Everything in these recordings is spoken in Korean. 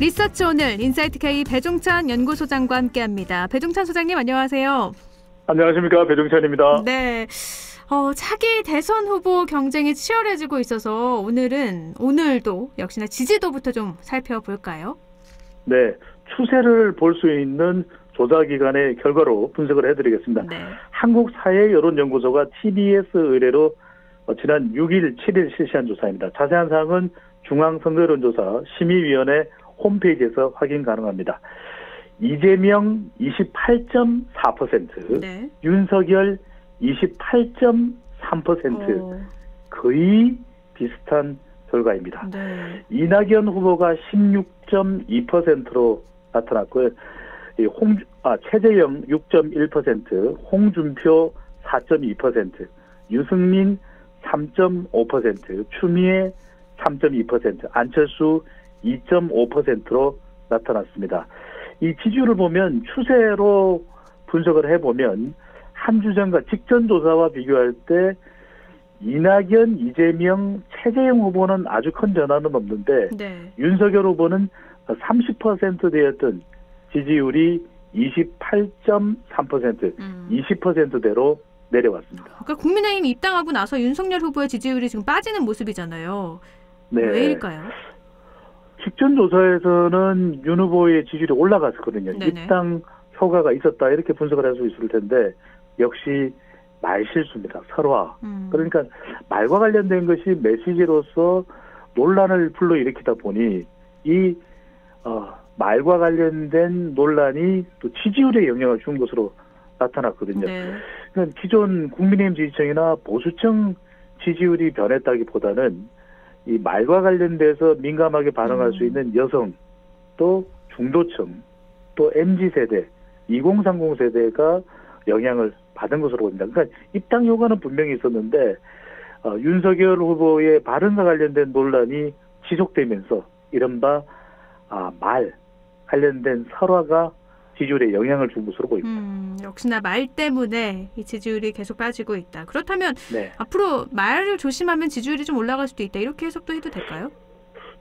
리서치 오늘 인사이트K 배종찬 연구소장과 함께합니다. 배종찬 소장님 안녕하세요. 안녕하십니까, 배종찬입니다. 네, 차기 대선 후보 경쟁이 치열해지고 있어서 오늘도 역시나 지지도부터 좀 살펴볼까요? 네, 추세를 볼 수 있는 조사기관의 결과로 분석을 해드리겠습니다. 네. 한국사회여론연구소가 TBS 의뢰로 지난 6일, 7일 실시한 조사입니다. 자세한 사항은 중앙선거여론조사 심의위원회 홈페이지에서 확인 가능합니다. 이재명 28.4%, 네. 윤석열 28.3%, 거의 비슷한 결과입니다. 네. 이낙연 후보가 16.2%로 나타났고요. 최재형 6.1%, 홍준표 4.2%, 유승민 3.5%, 추미애 3.2%, 안철수 2.5%로 나타났습니다. 이 지지율을 보면 추세로 분석을 해보면 한 주 전과 직전 조사와 비교할 때 이낙연, 이재명, 최재형 후보는 아주 큰 변화는 없는데 네. 윤석열 후보는 30% 되었던 지지율이 28.3%, 20%대로 내려왔습니다. 그러니까 국민의힘 입당하고 나서 윤석열 후보의 지지율이 지금 빠지는 모습이잖아요. 네. 왜일까요? 직전 조사에서는 윤 후보의 지지율이 올라갔었거든요. 네네. 입당 효과가 있었다 이렇게 분석을 할 수 있을 텐데 역시 말실수입니다. 설화. 그러니까 말과 관련된 것이 메시지로서 논란을 불러일으키다 보니 이 말과 관련된 논란이 또 지지율에 영향을 준 것으로 나타났거든요. 네. 그러니까 기존 국민의힘 지지층이나 보수층 지지율이 변했다기보다는 이 말과 관련돼서 민감하게 반응할 수 있는 여성, 또 중도층, 또 MZ세대, 2030 세대가 영향을 받은 것으로 보입니다. 그러니까 입당 효과는 분명히 있었는데 윤석열 후보의 발언과 관련된 논란이 지속되면서 이른바 말 관련된 설화가 지지율에 영향을 준 것으로 보입니다. 역시나 말 때문에 이 지지율이 계속 빠지고 있다. 그렇다면 네. 앞으로 말을 조심하면 지지율이 좀 올라갈 수도 있다. 이렇게 해석도 해도 될까요?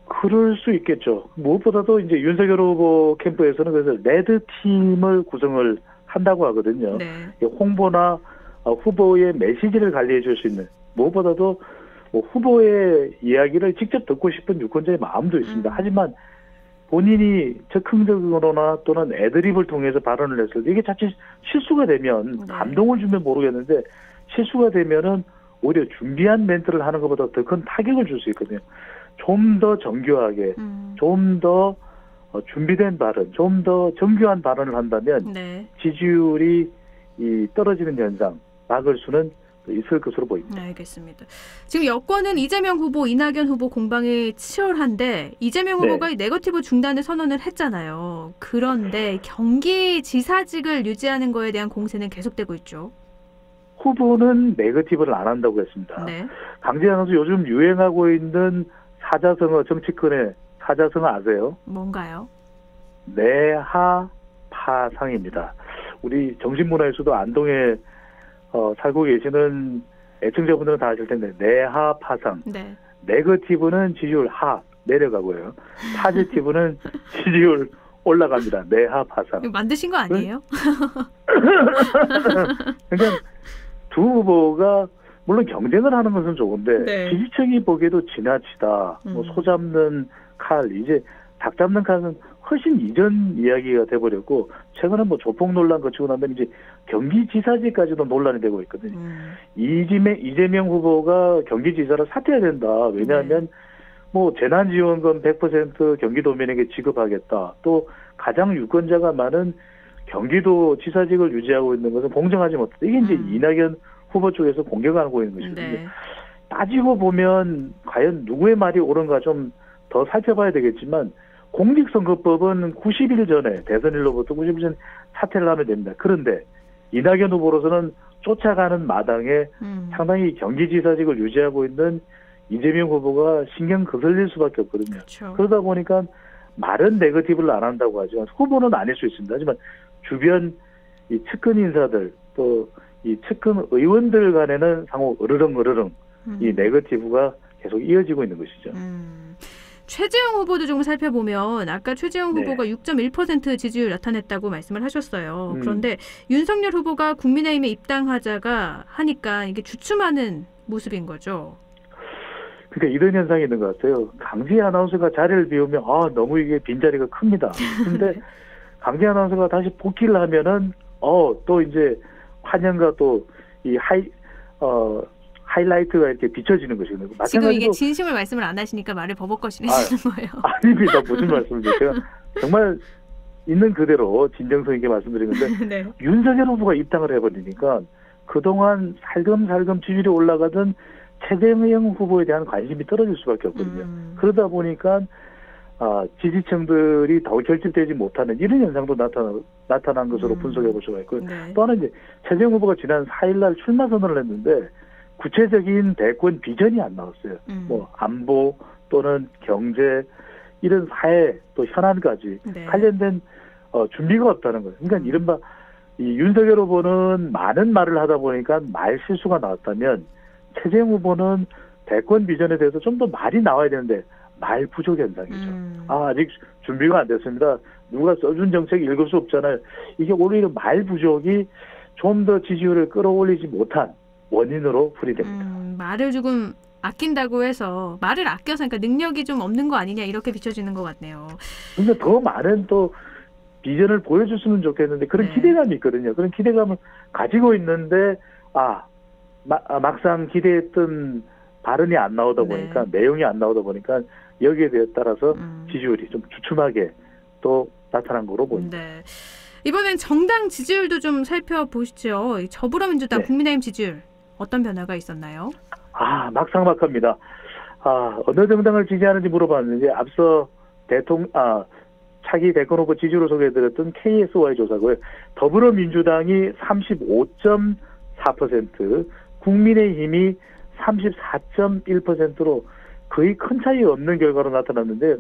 그럴 수 있겠죠. 무엇보다도 이제 윤석열 후보 캠프에서는 그래서 레드 팀을 구성을 한다고 하거든요. 네. 홍보나 후보의 메시지를 관리해 줄 수 있는, 무엇보다도 후보의 이야기를 직접 듣고 싶은 유권자의 마음도 있습니다. 하지만 본인이 즉흥적으로나 또는 애드립을 통해서 발언을 했을 때 이게 자칫 실수가 되면 감동을 주면 모르겠는데 실수가 되면은 오히려 준비한 멘트를 하는 것보다 더 큰 타격을 줄 수 있거든요. 좀 더 정교하게, 좀 더 준비된 발언, 좀 더 정교한 발언을 한다면 네. 지지율이 떨어지는 현상 막을 수는 있을 것으로 보입니다. 알겠습니다. 지금 여권은 이재명 후보, 이낙연 후보 공방이 치열한데 이재명 후보가 네거티브 중단을 선언을 했잖아요. 그런데 경기지사직을 유지하는 거에 대한 공세는 계속되고 있죠. 후보는 네거티브를 안 한다고 했습니다. 네. 강제현 선수 요즘 유행하고 있는 사자성어, 정치권의 사자성어 아세요? 뭔가요? 내하파상입니다. 우리 정신문화에서도 안동에 살고 계시는 애청자분들은 다 아실 텐데 내하파상. 네. 네거티브는 지지율 하 내려가고요. 파지티브는 지지율 올라갑니다. 내하파상. 이거 만드신 거 아니에요? 그러니까 두 후보가 물론 경쟁을 하는 것은 좋은데 네. 지지층이 보기에도 지나치다. 소 잡는 칼, 이제 닭 잡는 칼은 훨씬 이전 이야기가 돼버렸고 최근에 조폭 논란 거치고 나면 이제 경기지사직까지도 논란이 되고 있거든요. 이재명 후보가 경기지사를 사퇴해야 된다. 왜냐하면 재난지원금 100% 경기도민에게 지급하겠다. 또 가장 유권자가 많은 경기도 지사직을 유지하고 있는 것은 공정하지 못하다. 이게 이제 이낙연 후보 쪽에서 공격하고 있는 것이거든요. 네. 따지고 보면 과연 누구의 말이 옳은가 좀 더 살펴봐야 되겠지만 공직선거법은 90일 전에 대선일로부터 90일 전 사퇴를 하면 됩니다. 그런데 이낙연 후보로서는 쫓아가는 마당에 상당히 경기지사직을 유지하고 있는 이재명 후보가 신경 거슬릴 수밖에 없거든요. 그렇죠. 그러다 보니까 말은 네거티브를 안 한다고 하지만 후보는 아닐 수 있습니다. 하지만 주변 이 측근 인사들 또 이 측근 의원들 간에는 상호 으르렁 이 네거티브가 계속 이어지고 있는 것이죠. 최재형 후보도 조금 살펴보면 아까 최재형 네. 후보가 6.1% 지지율 나타냈다고 말씀을 하셨어요. 음. 그런데 윤석열 후보가 국민의힘에 입당하자가 하니까 이게 주춤하는 모습인 거죠. 그러니까 이런 현상이 있는 것 같아요. 강지 아나운서가 자리를 비우면 너무 이게 빈자리가 큽니다. 근데 네. 강지 아나운서가 다시 복귀를 하면은 또 이제 환영과 또 이 하이라이트가 이렇게 비춰지는 것이거든요. 지금 이게 진심을 말씀을 안 하시니까 말을 버벅거리시는 거예요. 아닙니다. 무슨 말씀이죠? 제가 정말 있는 그대로 진정성 있게 말씀드리는데 네. 윤석열 후보가 입당을 해버리니까 그동안 살금살금 지지율이 올라가던 최재형 후보에 대한 관심이 떨어질 수밖에 없거든요. 그러다 보니까 지지층들이 더 결집되지 못하는 이런 현상도 나타난 것으로 분석해 볼 수가 있고요. 네. 또 하나 이제 최재형 후보가 지난 4일날 출마 선언을 했는데 구체적인 대권 비전이 안 나왔어요. 뭐 안보 또는 경제 이런 사회 또 현안까지 네. 관련된 준비가 없다는 거예요. 그러니까 이른바 이 윤석열 후보는 많은 말을 하다 보니까 말 실수가 나왔다면 최재형 후보는 대권 비전에 대해서 좀 더 말이 나와야 되는데 말 부족 현상이죠. 아직 준비가 안 됐습니다. 누가 써준 정책 읽을 수 없잖아요. 이게 오히려 말 부족이 좀 더 지지율을 끌어올리지 못한 원인으로 풀이됩니다. 말을 조금 아낀다고 해서 말을 아껴서 그러니까 능력이 좀 없는 거 아니냐 이렇게 비춰지는 것 같네요. 근데 더 많은 또 비전을 보여줬으면 좋겠는데 그런 네. 기대감이 있거든요. 그런 기대감을 가지고 있는데 막상 기대했던 발언이 안 나오다 보니까 내용이 안 나오다 보니까 여기에 따라서 지지율이 좀 주춤하게 또 나타난 거로 보입니다. 네. 이번엔 정당 지지율도 좀 살펴보시죠. 더불어민주당, 네. 국민의힘 지지율 어떤 변화가 있었나요? 막상막합니다. 어느 정당을 지지하는지 물어봤는데 앞서 차기 대권 후보 지지율을 소개해드렸던 KSY 조사고요. 더불어민주당이 35.4%, 국민의힘이 34.1%로 거의 큰 차이 없는 결과로 나타났는데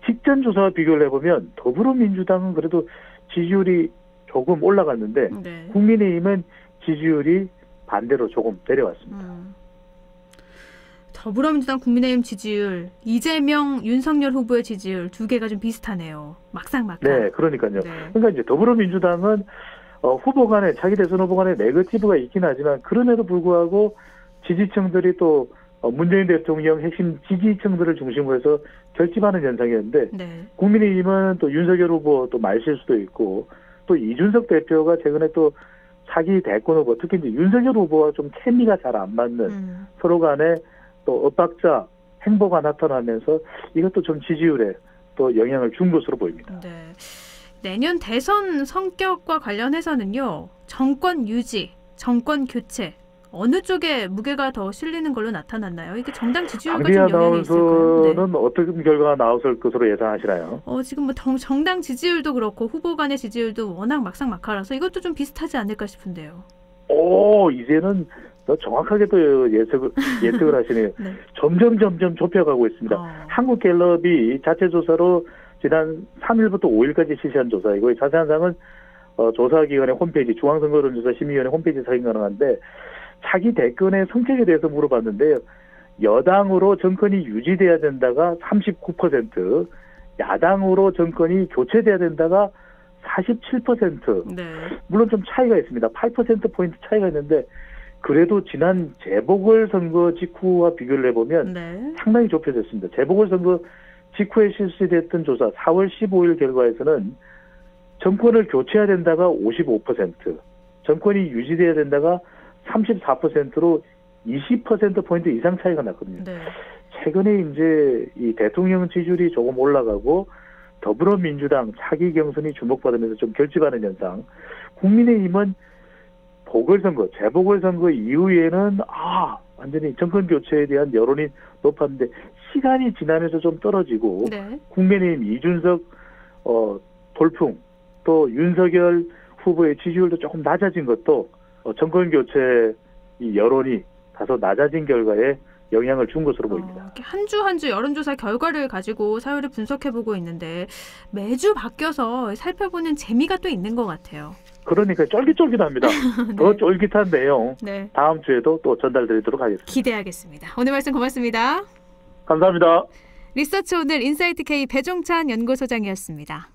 직전 조사와 비교를 해보면 더불어민주당은 그래도 지지율이 조금 올라갔는데 네. 국민의힘은 지지율이 반대로 조금 내려왔습니다. 더불어민주당, 국민의힘 지지율, 이재명, 윤석열 후보의 지지율 두 개가 좀 비슷하네요. 막상막하. 네, 그러니까요. 네. 그러니까 이제 더불어민주당은 후보 간에 차기 대선 후보 간에 네거티브가 있긴 하지만 그럼에도 불구하고 지지층들이 또 문재인 대통령 핵심 지지층들을 중심으로 해서 결집하는 현상이었는데 네. 국민의힘은 또 윤석열 후보 또 말실수도 있고 또 이준석 대표가 최근에 또 차기 대권 후보 특히 이제 윤석열 후보와 좀 케미가 잘 안 맞는 서로 간에 또 엇박자 행보가 나타나면서 이것도 좀 지지율에 또 영향을 준 것으로 보입니다. 네. 내년 대선 성격과 관련해서는요. 정권 유지, 정권 교체 어느 쪽에 무게가 더 실리는 걸로 나타났나요? 이게 정당 지지율과 좀 영향이 있을까요? 아나운서는 어떤 결과가 나왔을 것으로 예상하시나요? 지금 뭐 정당 지지율도 그렇고 후보 간의 지지율도 워낙 막상막하라서 이것도 좀 비슷하지 않을까 싶은데요. 이제는 더 정확하게 또 예측을 하시네요. 네. 점점 좁혀가고 있습니다. 한국갤럽이 자체 조사로 지난 3일부터 5일까지 실시한 조사이고 자세한 사항은 조사기관의 홈페이지 중앙선거론조사심의위원회 홈페이지에 확인 가능한데 차기 대권의 성격에 대해서 물어봤는데요. 여당으로 정권이 유지돼야 된다가 39%, 야당으로 정권이 교체돼야 된다가 47%. 네. 물론 좀 차이가 있습니다. 8%포인트 차이가 있는데 그래도 지난 재보궐선거 직후와 비교를 해보면 네. 상당히 좁혀졌습니다. 재보궐선거 직후에 실시됐던 조사 4월 15일 결과에서는 정권을 교체해야 된다가 55%, 정권이 유지돼야 된다가 34%로 20%포인트 이상 차이가 났거든요. 네. 최근에 이제 이 대통령 지지율이 조금 올라가고 더불어민주당 차기 경선이 주목받으면서 좀 결집하는 현상. 국민의힘은 재보궐선거 이후에는 완전히 정권 교체에 대한 여론이 높았는데 시간이 지나면서 좀 떨어지고 네. 국민의힘 이준석 돌풍 또 윤석열 후보의 지지율도 조금 낮아진 것도 정권 교체 이 여론이 다소 낮아진 결과에 영향을 준 것으로 보입니다. 한 주 한 주 여론조사 결과를 가지고 사회를 분석해보고 있는데 매주 바뀌어서 살펴보는 재미가 또 있는 것 같아요. 그러니까 쫄깃쫄깃합니다. 네. 더 쫄깃한 내용 네. 다음 주에도 또 전달드리도록 하겠습니다. 기대하겠습니다. 오늘 말씀 고맙습니다. 감사합니다. 리서치 오늘 인사이트 K 배종찬 연구소장이었습니다.